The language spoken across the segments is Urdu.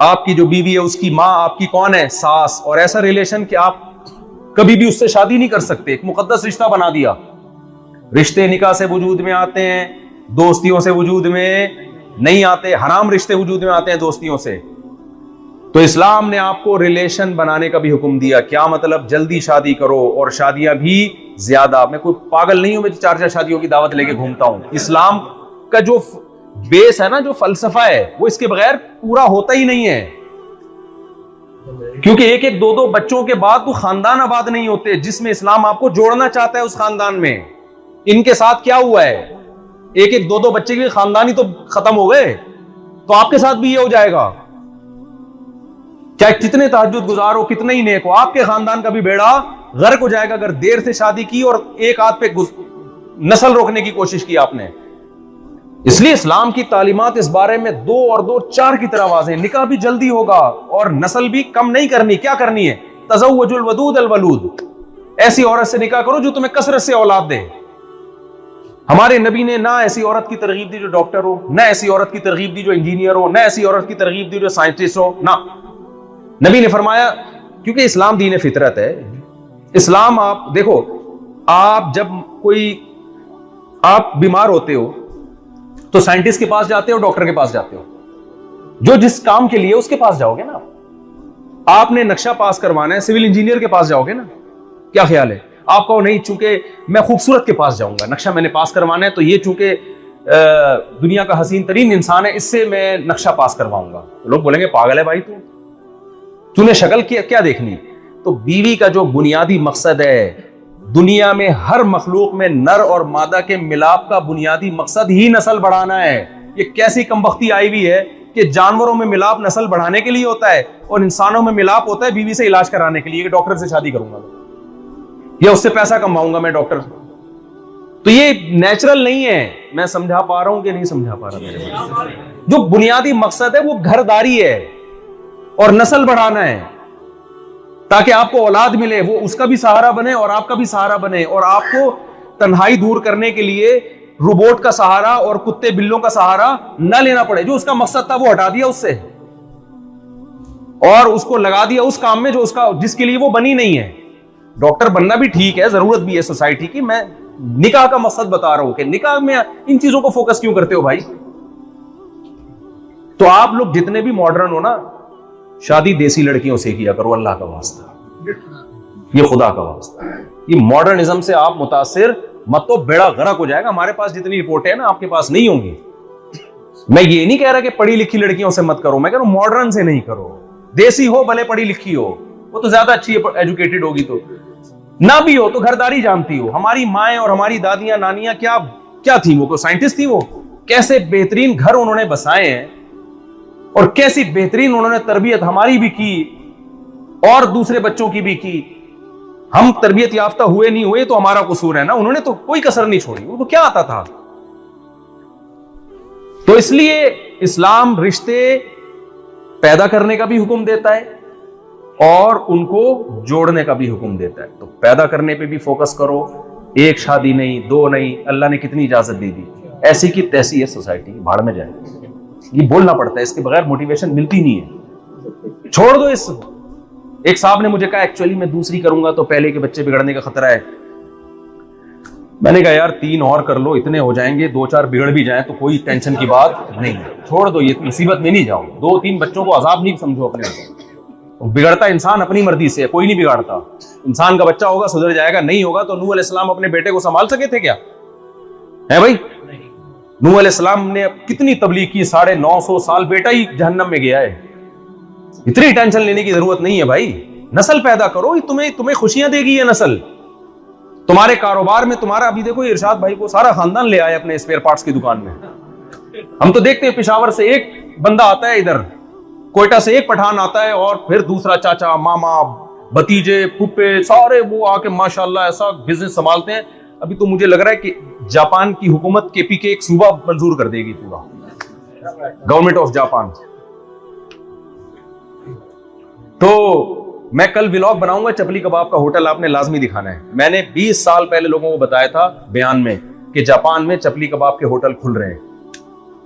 آپ کی جو بیوی ہے اس کی ماں آپ کی کون ہے؟ ساس. اور ایسا ریلیشن کہ آپ کبھی بھی اس سے شادی نہیں کر سکتے, ایک مقدس رشتہ بنا دیا. رشتے نکاح سے وجود میں آتے ہیں, دوستیوں سے وجود میں نہیں آتے, حرام رشتے وجود میں آتے ہیں دوستیوں سے. تو اسلام نے آپ کو ریلیشن بنانے کا بھی حکم دیا. کیا مطلب؟ جلدی شادی کرو, اور شادیاں بھی زیادہ. میں کوئی پاگل نہیں ہوں میں 4 شادیوں کی دعوت لے کے گھومتا ہوں. اسلام کا جو بیس ہے نا, جو فلسفہ ہے, وہ اس کے بغیر پورا ہوتا ہی نہیں ہے. کیونکہ 1-2 بچوں کے بعد تو خاندان آباد نہیں ہوتے. جس میں اسلام آپ کو جوڑنا چاہتا ہے اس خاندان میں. ان کے ساتھ کیا ہوا ہے؟ 1-2 بچے کے خاندان ہی تو ختم ہو گئے. تو آپ کے ساتھ بھی یہ ہو جائے گا. چاہے کتنے تہجد گزار ہو, کتنے ہی نیک ہو, آپ کے خاندان کا بھی بیڑا غرق ہو جائے گا اگر دیر سے شادی کی اور ایک آدھ پہ نسل روکنے کی کوشش کی آپ نے. اس لیے اسلام کی تعلیمات اس بارے میں 2 اور 2 4 کی طرح واضح ہیں. نکاح بھی جلدی ہوگا اور نسل بھی کم نہیں کرنی. کیا کرنی ہے؟ تزوج الودود الولود. ایسی عورت سے نکاح کرو جو تمہیں کثرت سے اولاد دے. ہمارے نبی نے نہ ایسی عورت کی ترغیب دی جو ڈاکٹر ہو, نہ ایسی عورت کی ترغیب دی جو انجینئر ہو, نہ ایسی عورت کی ترغیب دی جو سائنٹسٹ ہو. نہ, نبی نے فرمایا, کیونکہ اسلام دین فطرت ہے. اسلام آپ دیکھو, آپ جب آپ بیمار ہوتے ہو تو سائنٹسٹ کے پاس جاتے ہو, ڈاکٹر کے پاس جاتے ہو. جو جس کام کے لیے اس کے پاس جاؤ گے نا. آپ نے نقشہ پاس کروانا ہے, سول انجینئر کے پاس جاؤ گے نا. کیا خیال ہے؟ آپ کو نہیں, چونکہ میں خوبصورت کے پاس جاؤں گا, نقشہ میں نے پاس کروانا ہے, تو یہ چونکہ دنیا کا حسین ترین انسان ہے, اس سے میں نقشہ پاس کرواؤں گا. لوگ بولیں گے پاگل ہے بھائی تو نے شکل کیا دیکھنی. تو بیوی کا جو بنیادی مقصد ہے, دنیا میں ہر مخلوق میں نر اور مادہ کے ملاپ کا بنیادی مقصد ہی نسل بڑھانا ہے. یہ کیسی کمبختی آئی ہوئی ہے کہ جانوروں میں ملاپ نسل بڑھانے کے لیے ہوتا ہے اور انسانوں میں ملاپ ہوتا ہے بیوی سے علاج کرانے کے لیے, کہ ڈاکٹر سے شادی کروں گا یا اس سے پیسہ کماؤں گا میں ڈاکٹر. تو یہ نیچرل نہیں ہے. میں سمجھا پا رہا ہوں کہ نہیں سمجھا پا رہا میرے بھائی؟ جو بنیادی مقصد ہے وہ گھرداری ہے اور نسل بڑھانا ہے, تاکہ آپ کو اولاد ملے, وہ اس کا بھی سہارا بنے اور آپ کا بھی سہارا بنے, اور آپ کو تنہائی دور کرنے کے لیے روبوٹ کا سہارا اور کتے بلوں کا سہارا نہ لینا پڑے. جو اس کا مقصد تھا وہ ہٹا دیا اس سے اور اس کو لگا دیا اس کام میں جس کے لیے وہ بنی نہیں ہے. ڈاکٹر بننا بھی ٹھیک ہے, ضرورت بھی ہے سوسائٹی کی. میں نکاح کا مقصد بتا رہا ہوں کہ نکاح میں ان چیزوں کو فوکس کیوں کرتے ہو بھائی؟ تو آپ لوگ جتنے بھی ماڈرن ہو نا, شادی دیسی لڑکیوں سے کیا کرو, اللہ کا واسطہ, یہ خدا کا واسطہ. یہ ماڈرنزم سے آپ متاثر مت تو, بیڑا غرق ہو جائے گا. ہمارے پاس جتنی رپورٹیں ہیں نا آپ کے پاس نہیں ہوں گی. میں یہ نہیں کہہ رہا کہ پڑھی لکھی لڑکیوں سے مت کرو, میں کہہ رہا ہوں ماڈرن سے نہیں کرو. دیسی ہو بھلے پڑھی لکھی ہو, وہ تو زیادہ اچھی ایجوکیٹڈ ہوگی, تو نہ بھی ہو تو گھرداری جانتی ہو. ہماری مائیں اور ہماری دادیاں نانیاں کیا تھیں؟ وہ سائنٹسٹ تھی. وہ کیسے بہترین گھر انہوں نے بسائے ہیں اور کیسی بہترین انہوں نے تربیت ہماری بھی کی اور دوسرے بچوں کی بھی کی. ہم تربیت یافتہ ہوئے نہیں ہوئے تو ہمارا قصور ہے نا. انہوں نے تو کوئی کسر نہیں چھوڑی, ان کو کیا آتا تھا. تو اس لیے اسلام رشتے پیدا کرنے کا بھی حکم دیتا ہے اور ان کو جوڑنے کا بھی حکم دیتا ہے. تو پیدا کرنے پہ بھی فوکس کرو, 1 شادی نہیں, 2 نہیں. اللہ نے کتنی اجازت دی. ایسی کی تیسی ہے سوسائٹی, بھاڑ میں جائے. یہ بولنا پڑتا ہے, اس کے بغیر موٹیویشن ملتی نہیں ہے. چھوڑ دو اس. ایک صاحب نے مجھے کہا ایکچولی میں دوسری کروں گا تو پہلے کے بچے بگڑنے کا خطرہ ہے. میں نے کہا یار 3 اور کر لو, اتنے ہو جائیں گے, 2-4 بگڑ بھی جائیں تو کوئی ٹینشن کی بات نہیں. چھوڑ دو, یہ مصیبت میں نہیں جاؤ. 2-3 بچوں کو عذاب نہیں سمجھو اپنے. بگڑتا انسان اپنی مرضی سے, کوئی نہیں بگاڑتا. انسان کا بچہ ہوگا سدھر جائے گا, نہیں ہوگا. تو نوح علیہ السلام اپنے بیٹے کو سنبھال سکے تھے کیا؟ ہے بھائی, نوح علیہ السلام نے کتنی تبلیغ کی, 950 سال, بیٹا ہی جہنم میں گیا ہے. اتنی ٹینشن لینے کی ضرورت نہیں ہے بھائی. نسل پیدا کرو, تمہیں خوشیاں دے گی یہ نسل. تمہارے کاروبار میں تمہارا, ابھی دیکھو ارشاد بھائی کو سارا خاندان لے آئے اپنے اسپیئر پارٹس کی دکان میں. ہم تو دیکھتے ہیں پشاور سے ایک بندہ آتا ہے, ادھر کوئٹہ سے ایک پٹھان آتا ہے, اور پھر دوسرا چاچا, ماما, بھتیجے, پھپھے, سارے وہ آ کے ماشاءاللہ ایسا بزنس سنبھالتے ہیں. ابھی تو مجھے لگ رہا ہے کہ جاپان کی حکومت KP کے ایک صوبہ منظور کر دے گی پورا, گورنمنٹ آف جاپان. تو میں کل ولاگ بناؤں گا, چپلی کباب کا ہوٹل آپ نے لازمی دکھانا ہے. میں نے 20 سال پہلے لوگوں کو بتایا تھا بیان میں کہ جاپان میں چپلی کباب کے ہوٹل کھل رہے ہیں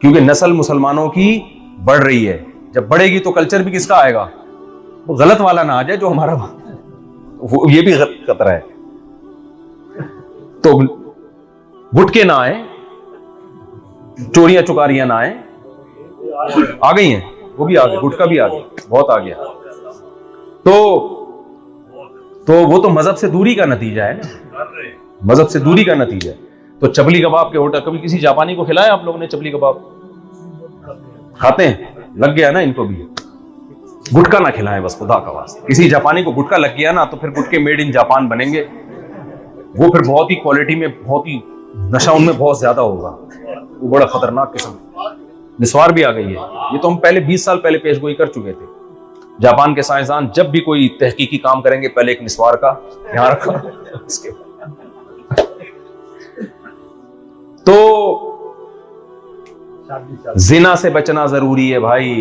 کیونکہ نسل مسلمانوں کی بڑھ رہی ہے. جب بڑھے گی تو کلچر بھی کس کا آئے گا؟ وہ غلط والا نہ آ جائے جو ہمارا، یہ بھی خطرہ ہے. تو گٹکے نہ آئے، چوریاں چکاریاں نہ آئے. آ گئی ہیں وہ بھی آ گئی، گٹکا بھی آ گیا، بہت آ گیا. تو وہ تو مذہب سے دوری کا نتیجہ ہے نا، مذہب سے دوری کا نتیجہ ہے. تو چپلی کباب کے ہوٹل، کبھی کسی جاپانی کو کھلایا آپ لوگوں نے چپلی کباب؟ کھاتے ہیں، لگ گیا نا ان کو بھی. گٹکا نہ کھلائیں بس خدا کا واسطہ. کسی جاپانی کو گٹکا لگ گیا نا تو پھر گٹکے میڈ ان جاپان بنیں گے، وہ پھر بہت ہی کوالٹی میں، بہت ہی نشہ ان میں بہت زیادہ ہوگا، وہ بڑا خطرناک قسم. نسوار بھی آ گئی ہے، یہ تو ہم پہلے 20 سال پہلے پیش گوئی کر چکے تھے. جاپان کے سائنسدان جب بھی کوئی تحقیقی کام کریں گے پہلے ایک نسوار کا یہاں رکھا. تو زنا سے بچنا ضروری ہے بھائی،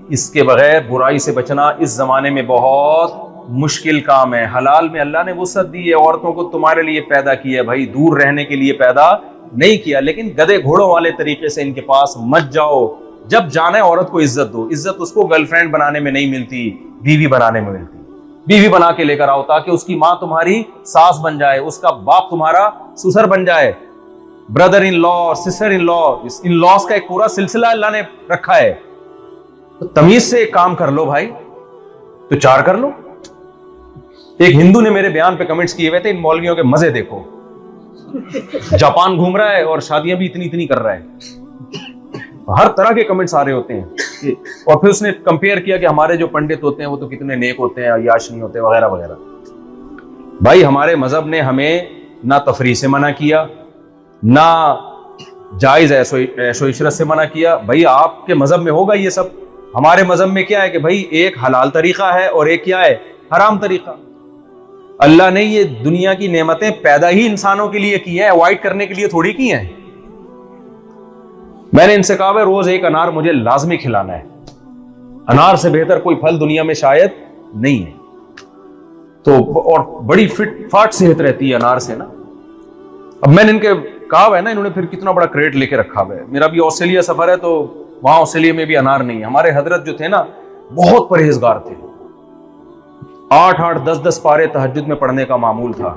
اس کے بغیر برائی سے بچنا اس زمانے میں بہت مشکل کام ہے. حلال میں اللہ نے وسعت دی ہے، عورتوں کو تمہارے لیے پیدا کیا ہے بھائی، دور رہنے کے لیے پیدا نہیں کیا. لیکن گدے گھوڑوں والے طریقے سے ان کے پاس مت جاؤ. جب جانا ہے عورت کو عزت دو. عزت اس کو گرل فرینڈ بنانے میں نہیں ملتی، بیوی بنانے میں ملتی. بیوی بنا کے لے کر آؤ تاکہ اس کی ماں تمہاری ساس بن جائے، اس کا باپ تمہارا سسر بن جائے. Brother in law, sister in لا، ان لاس کا ایک پورا سلسلہ اللہ نے رکھا ہے. تو تمیز سے ایک کام کر لو بھائی، تو 4 کر لو. ایک ہندو نے میرے بیان پہ کمنٹس کیے ہوئے تھے، ان مولویوں کے مزے دیکھو، جاپان گھوم رہا ہے اور شادیاں بھی اتنی کر رہا ہے. ہر طرح کے کمنٹس آ رہے ہوتے ہیں. اور پھر اس نے کمپیئر کیا کہ ہمارے جو پنڈت ہوتے ہیں وہ تو کتنے نیک ہوتے ہیں، عیاش نہیں ہوتے وغیرہ وغیرہ. بھائی ہمارے مذہب نے ہمیں نہ تفریح سے منع کیا، نہ جائز عیش و عشرت سے منع کیا. بھائی آپ کے مذہب میں ہوگا یہ سب، ہمارے مذہب میں کیا ہے کہ بھائی ایک حلال طریقہ ہے اور ایک کیا ہے، حرام طریقہ. اللہ نے یہ دنیا کی نعمتیں پیدا ہی انسانوں کے لیے کی ہیں، اوائڈ کرنے کے لیے تھوڑی کی ہیں. میں نے ان سے کہا ہے روز ایک انار مجھے لازمی کھلانا ہے. انار سے بہتر کوئی پھل دنیا میں شاید نہیں ہے. تو اور بڑی فٹ فاٹ صحت رہتی ہے انار سے نا. اب میں نے ان کے کہا ہے نا، انہوں نے پھر کتنا بڑا کریٹ لے کے رکھا ہوا ہے. میرا بھی آسٹریلیا سفر ہے تو وہاں آسٹریلیا میں بھی انار نہیں ہے. ہمارے حضرت جو تھے نا بہت پرہیزگار تھے، 8 10 پارے تہجد میں پڑھنے کا معمول تھا.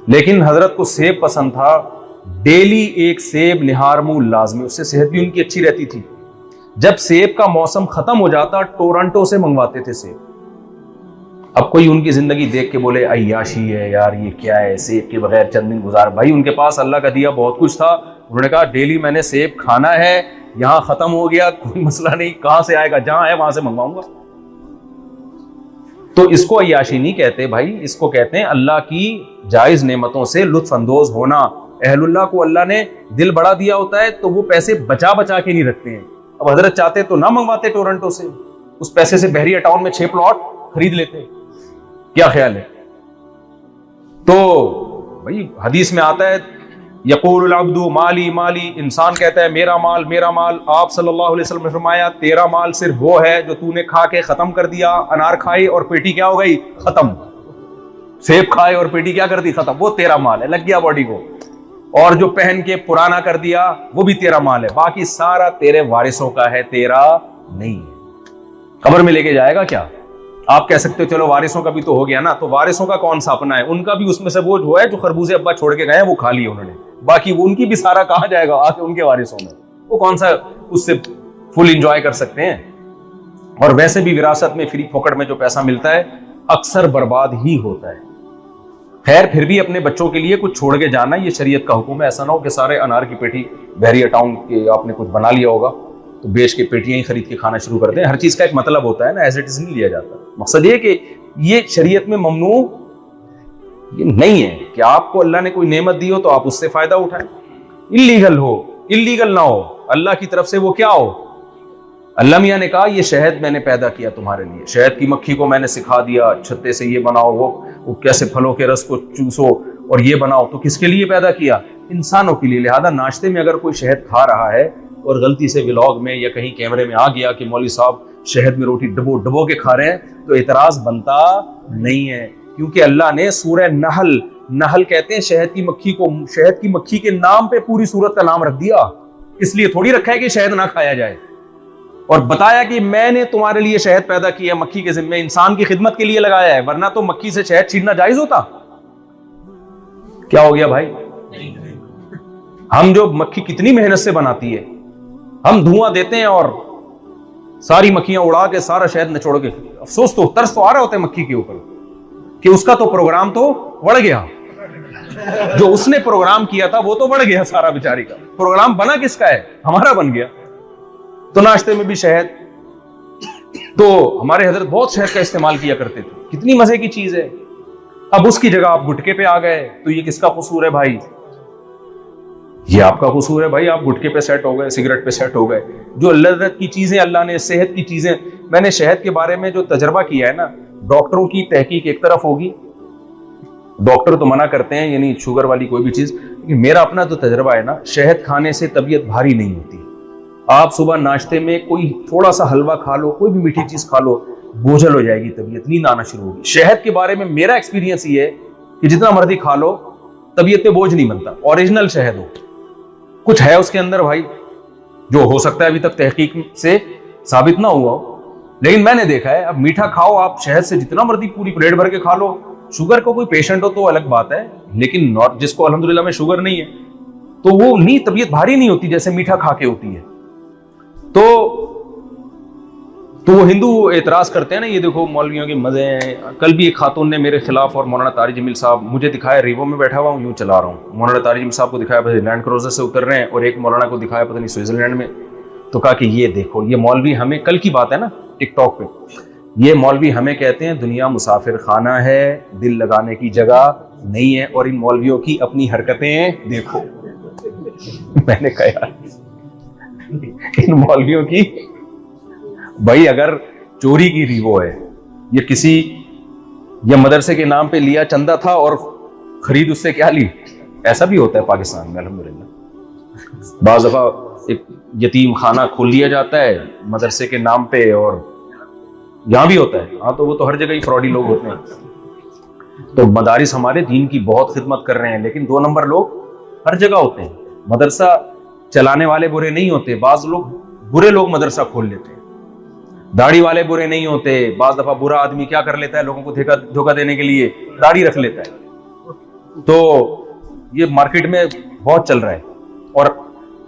لیکن حضرت کو سیب پسند تھا، ڈیلی ایک سیب نہارمو لازمی، اس سے صحت بھی ان کی اچھی رہتی تھی. جب سیب کا موسم ختم ہو جاتا ٹورنٹو سے منگواتے تھے سیب. اب کوئی ان کی زندگی دیکھ کے بولے عیاشی ہے یار، یہ کیا ہے سیب کے بغیر چند دن گزار. بھائی ان کے پاس اللہ کا دیا بہت کچھ تھا. انہوں نے کہا ڈیلی میں نے سیب کھانا ہے، یہاں ختم ہو گیا کوئی مسئلہ نہیں، کہاں سے آئے گا، جہاں ہے وہاں سے منگواؤں گا. تو اس کو عیاشی نہیں کہتے بھائی، اس کو کہتے ہیں اللہ کی جائز نعمتوں سے لطف اندوز ہونا. اہل اللہ کو اللہ نے دل بڑا دیا ہوتا ہے تو وہ پیسے بچا کے نہیں رکھتے ہیں. اب حضرت چاہتے تو نہ منگواتے ٹورنٹو سے، اس پیسے سے بحریہ ٹاؤن میں 6 پلاٹ خرید لیتے. کیا خیال ہے؟ تو بھائی حدیث میں آتا ہے یقول العبد مالی مالی، انسان کہتا ہے میرا مال میرا مال. آپ صلی اللہ علیہ وسلم نے فرمایا تیرا مال صرف وہ ہے جو تو نے کھا کے ختم کر دیا. انار کھائی اور پیٹی کیا ہو گئی، ختم. سیب کھائے اور پیٹی کیا کر دی، ختم. وہ تیرا مال ہے، لگ گیا باڈی کو. اور جو پہن کے پرانا کر دیا وہ بھی تیرا مال ہے. باقی سارا تیرے وارثوں کا ہے، تیرا نہیں ہے. قبر میں لے کے جائے گا کیا؟ آپ کہہ سکتے ہو چلو وارثوں کا بھی تو ہو گیا نا. تو وارثوں کا کون سا اپنا ہے؟ ان کا بھی اس میں سے وہ جو ہے جو خربوزے ابا چھوڑ کے گئے ہیں وہ کھا لیے انہوں نے. باقی وہ ان کی بھی سارا کہاں جائے گا، آ کے ان کے وارثوں میں. وہ کون سا اس سے فل انجوائے کر سکتے ہیں؟ اور ویسے بھی وراثت میں فری پھوکٹ میں جو پیسہ ملتا ہے اکثر برباد ہی ہوتا ہے. خیر پھر بھی اپنے بچوں کے لیے کچھ چھوڑ کے جانا، یہ شریعت کا حکم ہے. ایسا نہ ہو کہ سارے انار کی پیٹی بحریہ ٹاؤن کے آپ نے کچھ بنا لیا ہوگا تو بیچ کے پیٹیاں ہی خرید کے کھانا شروع کر دیں. ہر چیز کا ایک مطلب ہوتا ہے نا، ایز اٹ از نہیں لیا جاتا. مقصد یہ کہ یہ شریعت میں ممنوع یہ نہیں ہے کہ آپ کو اللہ نے کوئی نعمت دی ہو تو آپ اس سے فائدہ اٹھائیں. انلیگل ہو، انلیگل نہ ہو، اللہ کی طرف سے وہ کیا ہو. اللہ میاں نے کہا یہ شہد میں نے پیدا کیا تمہارے لیے، شہد کی مکھی کو میں نے سکھا دیا چھتے سے یہ بناؤ، وہ کیسے پھلوں کے رس کو چوسو اور یہ بناؤ. تو کس کے لیے پیدا کیا؟ انسانوں کے لیے. لہذا ناشتے میں اگر کوئی شہد کھا رہا ہے اور غلطی سے ولاگ میں یا کہیں کیمرے میں آ گیا کہ مولوی صاحب شہد میں روٹی ڈبو کے کھا رہے ہیں، تو اعتراض بنتا نہیں ہے. کیونکہ اللہ نے سورہ نحل کہتے ہیں شہد کی مکھی کو، شہد کی مکھی کے نام پہ پوری سورت کا نام رکھ دیا. اس لیے تھوڑی رکھا ہے کہ شہد نہ کھایا جائے. اور بتایا کہ میں نے تمہارے لیے شہد پیدا کیا مکھی کے ذمے، انسان کی خدمت کے لیے لگایا ہے، ورنہ تو مکھی سے شہد چھیننا جائز ہوتا؟ کیا ہو گیا بھائی؟ ہم جو مکھی کتنی محنت سے بناتی ہے، ہم دھواں دیتے ہیں اور ساری مکھیاں اڑا کے سارا شہد نچوڑ کے، افسوس تو ترس تو آ رہا ہوتا ہے مکھی کے اوپر کہ اس کا تو پروگرام تو بڑھ گیا، جو اس نے پروگرام کیا تھا وہ تو بڑھ گیا سارا، بیچاری کا پروگرام بنا کس کا ہے؟ ہمارا بن گیا۔ تو ناشتے میں بھی شہد، تو ہمارے حضرت بہت شہد کا استعمال کیا کرتے تھے، کتنی مزے کی چیز ہے۔ اب اس کی جگہ آپ گٹکے پہ آ گئے، تو یہ کس کا قصور ہے بھائی؟ یہ آپ کا قصور ہے بھائی، آپ گٹکے پہ سیٹ ہو گئے، سگریٹ پہ سیٹ ہو گئے۔ جو لذت کی چیزیں اللہ نے، صحت کی چیزیں، میں نے شہد کے بارے میں جو تجربہ کیا ہے نا، ڈاکٹروں کی تحقیق ایک طرف ہوگی، ڈاکٹر تو منع کرتے ہیں یعنی شوگر والی کوئی بھی چیز، لیکن میرا اپنا جو تجربہ ہے نا، شہد کھانے سے طبیعت بھاری نہیں ہوتی۔ آپ صبح ناشتے میں کوئی تھوڑا سا حلوہ کھا لو، کوئی بھی میٹھی چیز کھا لو، بوجھل ہو جائے گی طبیعت، نیند آنا شروع ہوگی۔ شہد کے بارے میں میرا ایکسپیرینس یہ ہے کہ جتنا مرضی کھا لو طبیعت پہ بوجھ نہیں بنتا، اوریجنل شہد ہو، کچھ ہے اس کے اندر بھائی جو ہو سکتا ہے ابھی تک تحقیق سے ثابت نہ ہوا ہو، لیکن میں نے دیکھا ہے۔ اب میٹھا کھاؤ آپ، شہد سے جتنا مرضی پوری پلیٹ بھر کے کھا لو، شوگر کا کوئی پیشنٹ ہو تو الگ بات ہے، لیکن جس کو الحمدللہ میں شوگر نہیں ہے تو وہ نہیں، طبیعت بھاری نہیں ہوتی جیسے میٹھا کھا کے ہوتی ہے۔ تو وہ ہندو اعتراض کرتے ہیں نا، یہ دیکھو مولویوں کے مزے ہیں۔ کل بھی ایک خاتون نے میرے خلاف، اور مولانا طارق جمیل صاحب مجھے دکھایا، ریوو میں بیٹھا ہوا ہوں یوں چلا رہا ہوں، مولانا طارق جمیل صاحب کو دکھایا لینڈ کروزر سے اتر رہے ہیں، اور ایک مولانا کو دکھایا پتہ نہیں سوئٹزرلینڈ میں، تو کہا کہ یہ دیکھو یہ مولوی ہمیں، کل کی بات ہے نا ٹک ٹاک پہ، یہ مولوی ہمیں کہتے ہیں دنیا مسافر خانہ ہے، دل لگانے کی جگہ نہیں ہے، اور ان مولویوں کی اپنی حرکتیں دیکھو۔ میں نے کہا یار ان مولویوں کی، بھائی اگر چوری کی ریوو ہے، یہ کسی یا مدرسے کے نام پہ لیا چندہ تھا اور خرید اس سے کیا لی، ایسا بھی ہوتا ہے پاکستان میں الحمدللہ۔ بعض دفعہ ایک یتیم خانہ کھول لیا جاتا ہے مدرسے کے نام پہ، اور یہاں بھی ہوتا ہے، ہاں تو وہ تو ہر جگہ ہی فراڈی لوگ ہوتے ہیں۔ تو مدارس ہمارے دین کی بہت خدمت کر رہے ہیں، لیکن 2 نمبر لوگ ہر جگہ ہوتے ہیں۔ مدرسہ چلانے والے برے نہیں ہوتے، بعض لوگ برے لوگ مدرسہ کھول لیتے ہیں۔ داڑھی والے برے نہیں ہوتے، بعض دفعہ برا آدمی کیا کر لیتا ہے، لوگوں کو دھوکہ دینے کے لیے داڑھی رکھ لیتا ہے۔ تو یہ مارکیٹ میں بہت چل رہا ہے، اور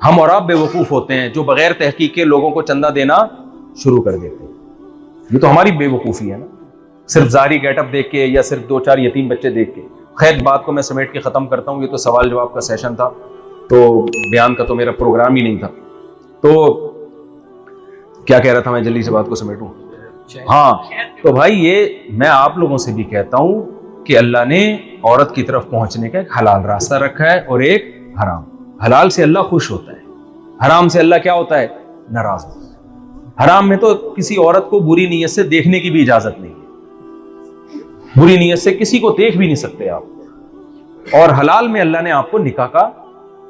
ہم اور آپ بے وقوف ہوتے ہیں جو بغیر تحقیق کے لوگوں کو چندہ دینا شروع کر دیتے ہیں۔ یہ تو ہماری بے وقوفی ہے نا، صرف ظاہری گیٹ اپ دیکھ کے، یا صرف 2-4 یتیم بچے دیکھ کے۔ خیر بات کو میں سمیٹ کے ختم کرتا ہوں، یہ تو سوال جواب کا سیشن تھا، تو بیان کا تو میرا پروگرام ہی نہیں تھا۔ تو کیا کہہ رہا تھا میں، جلدی سے بات کو سمیٹوں۔ ہاں تو بھائی یہ میں آپ لوگوں سے بھی کہتا ہوں کہ اللہ نے عورت کی طرف پہنچنے کا ایک حلال راستہ رکھا ہے اور ایک حرام۔ حلال سے اللہ خوش ہوتا ہے، حرام سے اللہ کیا ہوتا ہے، ناراض ہوتا ہے۔ حرام میں تو کسی عورت کو بری نیت سے دیکھنے کی بھی اجازت نہیں ہے، بری نیت سے کسی کو دیکھ بھی نہیں سکتے آپ۔ اور حلال میں اللہ نے آپ کو نکاح کا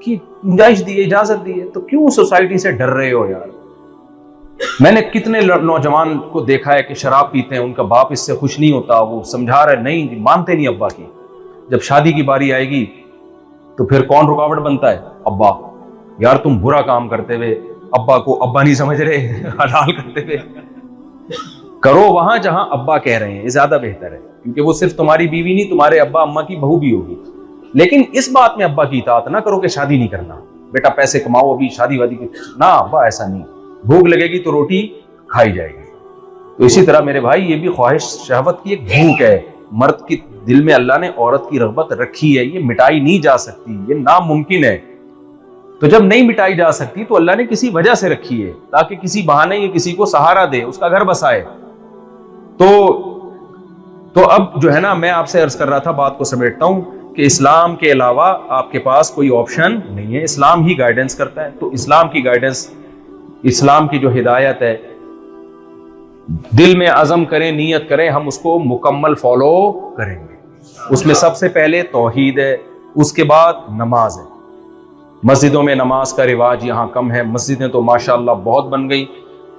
کی گنجائش دی ہے، اجازت دی ہے، تو کیوں سوسائٹی سے ڈر رہے ہو یار؟ میں نے کتنے نوجوان کو دیکھا ہے کہ شراب پیتے ہیں، ان کا باپ اس سے خوش نہیں ہوتا، وہ سمجھا رہا ہے، نہیں مانتے نہیں ابا کی۔ جب شادی کی باری آئے گی تو پھر کون رکاوٹ بنتا ہے، ابا۔ یار تم برا کام کرتے ہوئے ابا کو ابا نہیں سمجھ رہے، حلال کرتے ہوئے کرو وہاں جہاں ابا کہہ رہے ہیں، یہ زیادہ بہتر ہے، کیونکہ وہ صرف تمہاری بیوی نہیں، تمہارے ابا اما کی بہو بھی ہوگی۔ لیکن اس بات میں ابا کی اطاعت نہ کرو کہ شادی نہیں کرنا، بیٹا پیسے کماؤ ابھی شادی وادی کی، نہ ابا ایسا نہیں، بھوک لگے گی تو روٹی کھائی جائے گی۔ تو اسی طرح میرے بھائی یہ بھی خواہش، شہوت کی ایک بھوک ہے، مرد کی دل میں اللہ نے عورت کی رغبت رکھی ہے، یہ مٹائی نہیں جا سکتی، یہ ناممکن ہے۔ تو جب نہیں مٹائی جا سکتی تو اللہ نے کسی وجہ سے رکھی ہے، تاکہ کسی بہانے یہ کسی کو سہارا دے، اس کا گھر بسائے۔ تو اب جو ہے نا، میں آپ سے عرض کر رہا تھا، بات کو سمیٹتا ہوں کہ اسلام کے علاوہ آپ کے پاس کوئی آپشن نہیں ہے، اسلام ہی گائیڈنس کرتا ہے۔ تو اسلام کی گائیڈنس، اسلام کی جو ہدایت ہے، دل میں عزم کریں، نیت کریں، ہم اس کو مکمل فالو کریں گے۔ اس میں سب سے پہلے توحید ہے، اس کے بعد نماز ہے۔ مسجدوں میں نماز کا رواج یہاں کم ہے، مسجدیں تو ماشاءاللہ بہت بن گئی،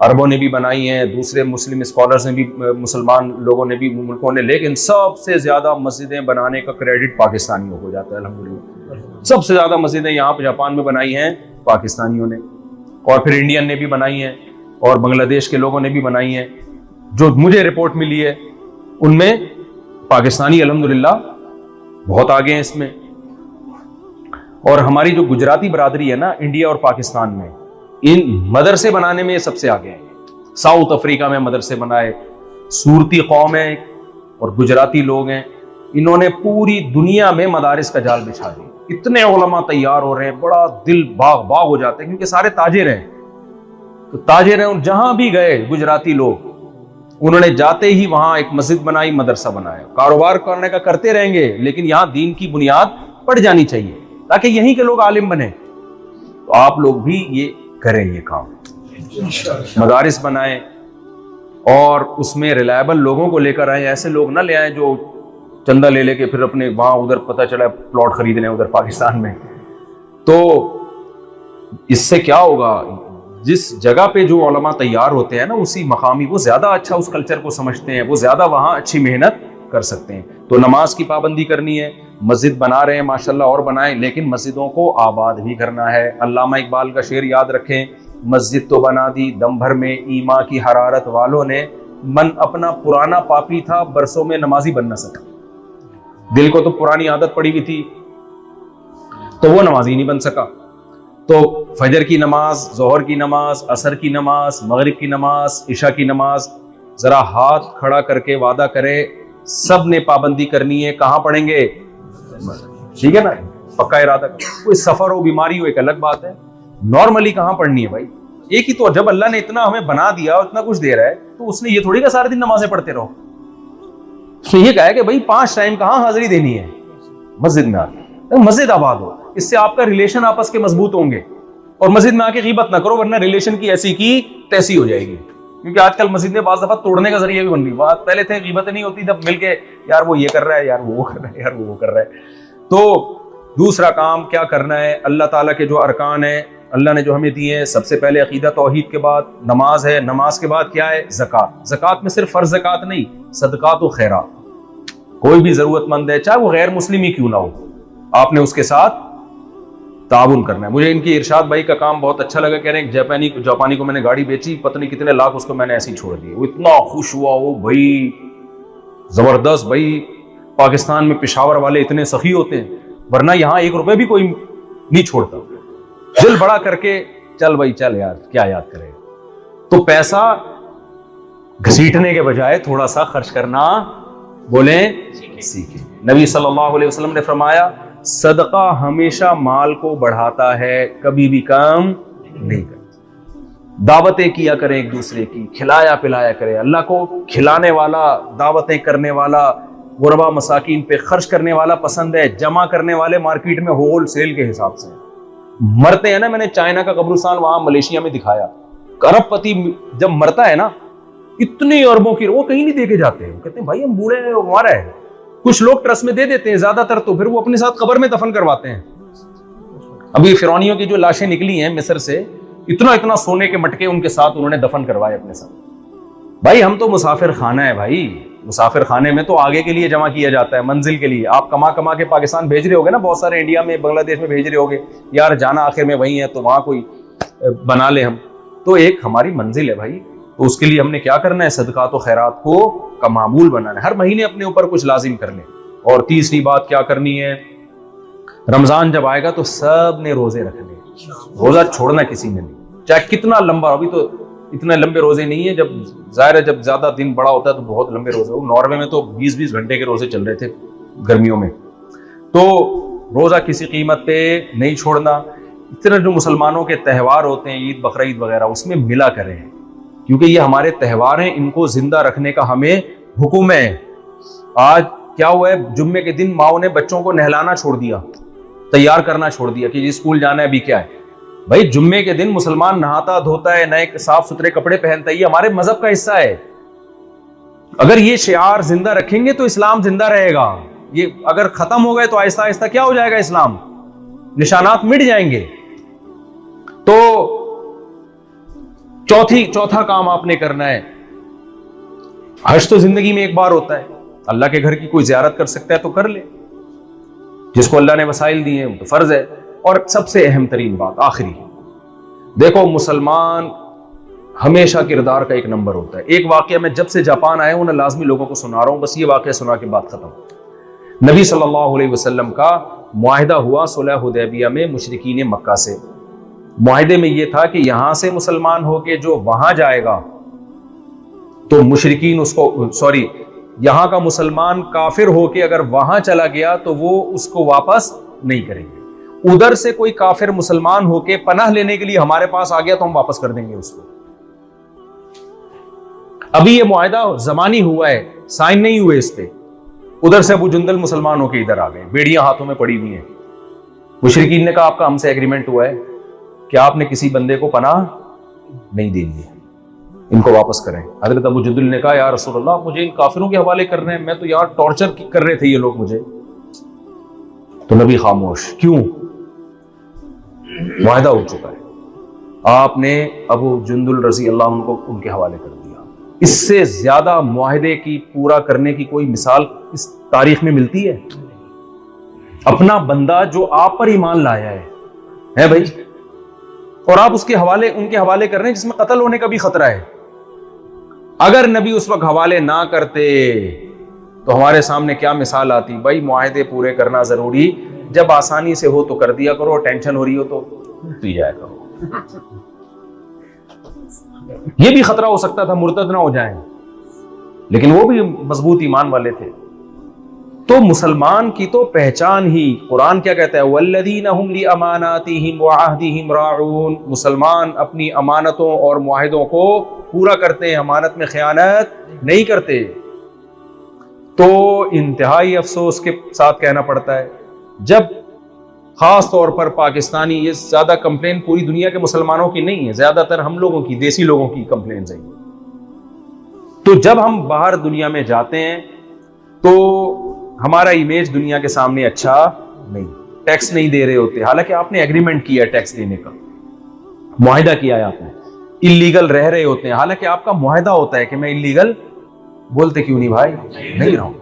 عربوں نے بھی بنائی ہیں، دوسرے مسلم اسکالرز نے بھی، مسلمان لوگوں نے بھی، ملکوں نے، لیکن سب سے زیادہ مسجدیں بنانے کا کریڈٹ پاکستانیوں کو جاتا ہے الحمدللہ۔ سب سے زیادہ مسجدیں یہاں پہ جاپان میں بنائی ہیں پاکستانیوں نے، اور پھر انڈین نے بھی بنائی ہیں، اور بنگلہ دیش کے لوگوں نے بھی بنائی ہیں. جو مجھے رپورٹ ملی ہے ان میں پاکستانی الحمدللہ بہت آگے ہیں اس میں. اور ہماری جو گجراتی برادری ہے نا انڈیا اور پاکستان میں, ان مدرسے بنانے میں یہ سب سے آگے ہیں. ساؤتھ افریقہ میں مدرسے بنائے, صورتی قوم ہے اور گجراتی لوگ ہیں, انہوں نے پوری دنیا میں مدارس کا جال بچھا دیا. اتنے علماء تیار ہو رہے ہیں, بڑا دل باغ باغ ہو جاتے ہیں کیونکہ سارے تاجر ہیں. تو تاجر ہیں, جہاں بھی گئے گجراتی لوگ انہوں نے جاتے ہی وہاں ایک مسجد بنائی, مدرسہ بنایا. کاروبار کرنے کا کرتے رہیں گے لیکن یہاں دین کی بنیاد پڑ جانی چاہیے تاکہ یہیں کے لوگ عالم بنیں. تو آپ لوگ بھی یہ کریں, یہ کام مدارس بنائیں اور اس میں ریلائبل لوگوں کو لے کر آئیں. ایسے لوگ نہ لے آئیں جو چندہ لے لے کے پھر اپنے وہاں ادھر پتہ چلا پلاٹ خرید لیں ادھر پاکستان میں. تو اس سے کیا ہوگا, جس جگہ پہ جو علماء تیار ہوتے ہیں نا اسی مقامی, وہ زیادہ اچھا اس کلچر کو سمجھتے ہیں, وہ زیادہ وہاں اچھی محنت کر سکتے ہیں. تو نماز کی پابندی کرنی ہے, مسجد بنا رہے ہیں ماشاءاللہ اور بنائیں, لیکن مسجدوں کو آباد بھی کرنا ہے. علامہ اقبال کا شعر یاد رکھیں, مسجد تو بنا دی دم بھر میں ایما کی حرارت والوں نے, من اپنا پرانا پاپی تھا برسوں میں نمازی بن نہ سکا. دل کو تو پرانی عادت پڑی ہوئی تھی تو وہ نمازی نہیں بن سکا. تو فجر کی نماز, ظہر کی نماز, عصر کی نماز, مغرب کی نماز, عشاء کی نماز, ذرا ہاتھ کھڑا کر کے وعدہ کرے سب نے پابندی کرنی ہے. کہاں پڑھیں گے؟ ٹھیک ہے نا, پکا ارادہ. کوئی سفر ہو, بیماری ہو, ایک الگ بات ہے. نارملی کہاں پڑھنی ہے بھائی؟ ایک ہی تو, جب اللہ نے اتنا ہمیں بنا دیا اور اتنا کچھ دے رہا ہے تو اس نے یہ تھوڑی کہ سارے دن نمازیں پڑھتے رہو. اس نے یہ کہا ہے کہ بھائی 5 ٹائم کہاں حاضری دینی ہے؟ مسجد میں آ کے. مسجد آباد ہو, اس سے آپ کا ریلیشن آپس کے مضبوط ہوں گے. اور مسجد میں آ کے غیبت نہ کرو ورنہ ریلیشن کی ایسی کی تیسی ہو جائے گی. کیونکہ آج کل مسجد میں بعض دفعہ توڑنے کا ذریعہ بھی بن گئی. بات پہلے تھے غیبت نہیں ہوتی, جب مل کے یار وہ یہ کر رہا ہے, یار وہ کر رہا ہے, یار وہ کر رہا ہے. تو دوسرا کام کیا کرنا ہے, اللہ تعالیٰ کے جو ارکان ہیں اللہ نے جو ہمیں دیے ہیں, سب سے پہلے عقیدہ توحید کے بعد نماز ہے, نماز کے بعد کیا ہے؟ زکوٰۃ. زکوٰۃ میں صرف فرض زکوٰۃ نہیں, صدقات و خیرات. کوئی بھی ضرورت مند ہے چاہے وہ غیر مسلم ہی کیوں نہ ہو, آپ نے اس کے ساتھ تعاون کرنا ہے. مجھے ان کی ارشاد بھائی کا کام بہت اچھا لگا. کہہ رہے ہیں جاپانی کو میں نے گاڑی بیچی, پتہ نہیں کتنے لاکھ اس کو میں نے ایسے ہی چھوڑ دیے. وہ اتنا خوش ہوا, وہ بھائی زبردست. بھائی پاکستان میں پشاور والے اتنے سخی ہوتے ہیں, ورنہ یہاں 1 روپے بھی کوئی نہیں چھوڑتا. دل بڑا کر کے چل بھائی چل یار کیا یاد کرے. تو پیسہ گھسیٹنے کے بجائے تھوڑا سا خرچ کرنا بولیں سیکھیں. نبی صلی اللہ علیہ وسلم نے فرمایا صدقہ ہمیشہ مال کو بڑھاتا ہے, کبھی بھی کم نہیں کرتا. دعوتیں کیا کریں ایک دوسرے کی, کھلایا پلایا کریں. اللہ کو کھلانے والا, دعوتیں کرنے والا, غربا مساکین پہ خرچ کرنے والا پسند ہے. جمع کرنے والے مارکیٹ میں ہول سیل کے حساب سے مرتے ہیں نا. میں نے چائنا کا قبرستان وہاں ملیشیا میں دکھایا. ارب پتی جب مرتا ہے نا اتنی اربوں کی, وہ کہیں نہیں دے کے جاتے ہیں, کہتے ہیں بھائی ہم بوڑھے ہیں ہمارا ہے. کچھ لوگ ٹرسٹ میں دے دیتے ہیں, زیادہ تر تو پھر وہ اپنے ساتھ قبر میں دفن کرواتے ہیں. ابھی فرعونیوں کی جو لاشیں نکلی ہیں مصر سے, اتنا سونے کے مٹکے ان کے ساتھ انہوں نے دفن کروائے اپنے ساتھ. بھائی ہم تو مسافر خانہ ہے بھائی, مسافر خانے میں تو آگے کے لیے جمع کیا جاتا ہے, منزل کے لیے. آپ کما کے پاکستان بھیج رہے ہوگے نا, بہت سارے انڈیا میں بنگلہ دیش میں بھیج رہے ہوگے, یار جانا آخر میں وہی ہے تو وہاں کوئی بنا لے ہم. تو ایک ہماری منزل ہے بھائی, تو اس کے لیے ہم نے کیا کرنا ہے, صدقات و خیرات کو کا معمول بنانا ہے. ہر مہینے اپنے اوپر کچھ لازم کر لیں. اور تیسری بات کیا کرنی ہے, رمضان جب آئے گا تو سب نے روزے رکھنے. روزہ چھوڑنا کسی نے نہیں, چاہے کتنا لمبا. ابھی تو اتنے لمبے روزے نہیں ہیں, جب ظاہر ہے جب زیادہ دن بڑا ہوتا ہے تو بہت لمبے روزے. ناروے میں تو 20-20 گھنٹے کے روزے چل رہے تھے گرمیوں میں. تو روزہ کسی قیمت پہ نہیں چھوڑنا. اتنے جو مسلمانوں کے تہوار ہوتے ہیں, عید بقرعید وغیرہ, اس میں ملا کریں, کیونکہ یہ ہمارے تہوار ہیں, ان کو زندہ رکھنے کا ہمیں حکم ہے. آج کیا ہوا ہے, جمعے کے دن ماؤں نے بچوں کو نہلانا چھوڑ دیا, تیار کرنا چھوڑ دیا کہ اسکول جانا ہے. ابھی کیا ہے بھائی, جمعے کے دن مسلمان نہاتا دھوتا ہے, نئے صاف ستھرے کپڑے پہنتا ہے, یہ ہمارے مذہب کا حصہ ہے. اگر یہ شعار زندہ رکھیں گے تو اسلام زندہ رہے گا. یہ اگر ختم ہو گئے تو آہستہ آہستہ کیا ہو جائے گا, اسلام نشانات مٹ جائیں گے. تو چوتھا کام آپ نے کرنا ہے, حج تو زندگی میں ایک بار ہوتا ہے. اللہ کے گھر کی کوئی زیارت کر سکتا ہے تو کر لے, جس کو اللہ نے وسائل دیے ہیں تو فرض ہے. اور سب سے اہم ترین بات آخری, دیکھو مسلمان ہمیشہ کردار کا ایک نمبر ہوتا ہے. ایک واقعہ میں جب سے جاپان آیا ہوں نا لازمی لوگوں کو سنا رہا ہوں, بس یہ واقعہ سنا کے بات ختم. نبی صلی اللہ علیہ وسلم کا معاہدہ ہوا صلح حدیبیہ میں مشرکین مکہ سے. معاہدے میں یہ تھا کہ یہاں سے مسلمان ہو کے جو وہاں جائے گا تو مشرکین اس کو یہاں کا مسلمان کافر ہو کے اگر وہاں چلا گیا تو وہ اس کو واپس نہیں کریں گے. ادھر سے کوئی کافر مسلمان ہو کے پناہ لینے کے لیے ہمارے پاس آ گیا تو ہم واپس کر دیں گے اس کو. ابھی یہ معاہدہ زمانی ہوا ہے, سائن نہیں ہوئے اس پہ. ادھر سے ابو جندل مسلمان ہو کے ادھر آ گئے, بیڑیاں ہاتھوں میں پڑی ہوئی ہیں. مشرکین نے کہا آپ کا ہم سے ایگریمنٹ ہوا ہے کہ آپ نے کسی بندے کو پناہ نہیں دینی ہے, ان کو واپس کریں. حضرت ابو جندل نے کہا یا رسول اللہ مجھے ان کافروں کے حوالے کر رہے ہیں, میں تو یار ٹارچر کر رہے تھے یہ لوگ مجھے. تو نبی خاموش. کیوں؟ معاہدہ ہو چکا ہے. آپ نے ابو جندل رضی اللہ عنہ کو ان کے حوالے کر دیا. اس سے زیادہ معاہدے کی پورا کرنے کی کوئی مثال اس تاریخ میں ملتی ہے؟ اپنا بندہ جو آپ پر ایمان لایا ہے بھائی, اور آپ اس کے حوالے ان کے حوالے کر رہے ہیں جس میں قتل ہونے کا بھی خطرہ ہے. اگر نبی اس وقت حوالے نہ کرتے تو ہمارے سامنے کیا مثال آتی؟ بھائی معاہدے پورے کرنا ضروری, جب آسانی سے ہو تو کر دیا کرو, ٹینشن ہو رہی ہو تو پی جایا کرو. یہ بھی خطرہ ہو سکتا تھا مرتد نہ ہو جائیں, لیکن وہ بھی مضبوط ایمان والے تھے. تو مسلمان کی تو پہچان ہی, قرآن کیا کہتا ہے والذین هم لاماناتہم وعہدہم راعون, مسلمان اپنی امانتوں اور معاہدوں کو پورا کرتے ہیں, امانت میں خیانت نہیں کرتے. تو انتہائی افسوس کے ساتھ کہنا پڑتا ہے جب خاص طور پر پاکستانی, یہ زیادہ کمپلین پوری دنیا کے مسلمانوں کی نہیں ہے, زیادہ تر ہم لوگوں کی, دیسی لوگوں کی کمپلینز ہیں. تو جب ہم باہر دنیا میں جاتے ہیں تو ہمارا امیج دنیا کے سامنے اچھا نہیں, ٹیکس نہیں دے رہے ہوتے, حالانکہ آپ نے ایگریمنٹ کیا ہے ٹیکس دینے کا, معاہدہ کیا ہے آپ نے. اللیگل رہ رہے ہوتے ہیں, حالانکہ آپ کا معاہدہ ہوتا ہے کہ میں اللیگل, بولتے کیوں نہیں بھائی نہیں رہوں.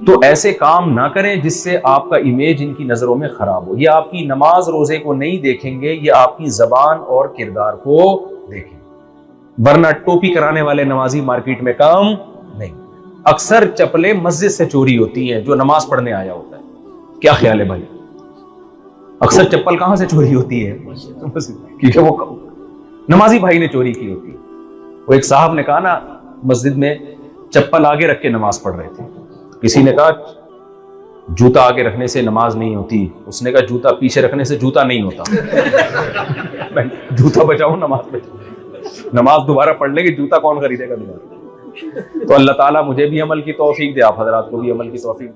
تو ایسے کام نہ کریں جس سے آپ کا امیج ان کی نظروں میں خراب ہو. یہ آپ کی نماز روزے کو نہیں دیکھیں گے, یہ آپ کی زبان اور کردار کو دیکھیں. ورنہ ٹوپی کرانے والے نمازی مارکیٹ میں کم نہیں. اکثر چپلیں مسجد سے چوری ہوتی ہیں جو نماز پڑھنے آیا ہوتا ہے. کیا خیال ہے بھائی؟ اکثر چپل کہاں سے چوری ہوتی ہے؟ کیونکہ وہ نمازی بھائی نے چوری کی ہوتی ہے. وہ ایک صاحب نے کہا نا مسجد میں چپل آگے رکھ کے نماز پڑھ رہے تھے, کسی نے کہا جوتا آگے رکھنے سے نماز نہیں ہوتی, اس نے کہا جوتا پیچھے رکھنے سے جوتا نہیں ہوتا. جوتا بچاؤ نماز بچاؤ, نماز دوبارہ پڑھ لیں گے, جوتا کون خریدے گا دوبارہ. تو اللہ تعالیٰ مجھے بھی عمل کی توفیق دے, آپ حضرات کو بھی عمل کی توفیق.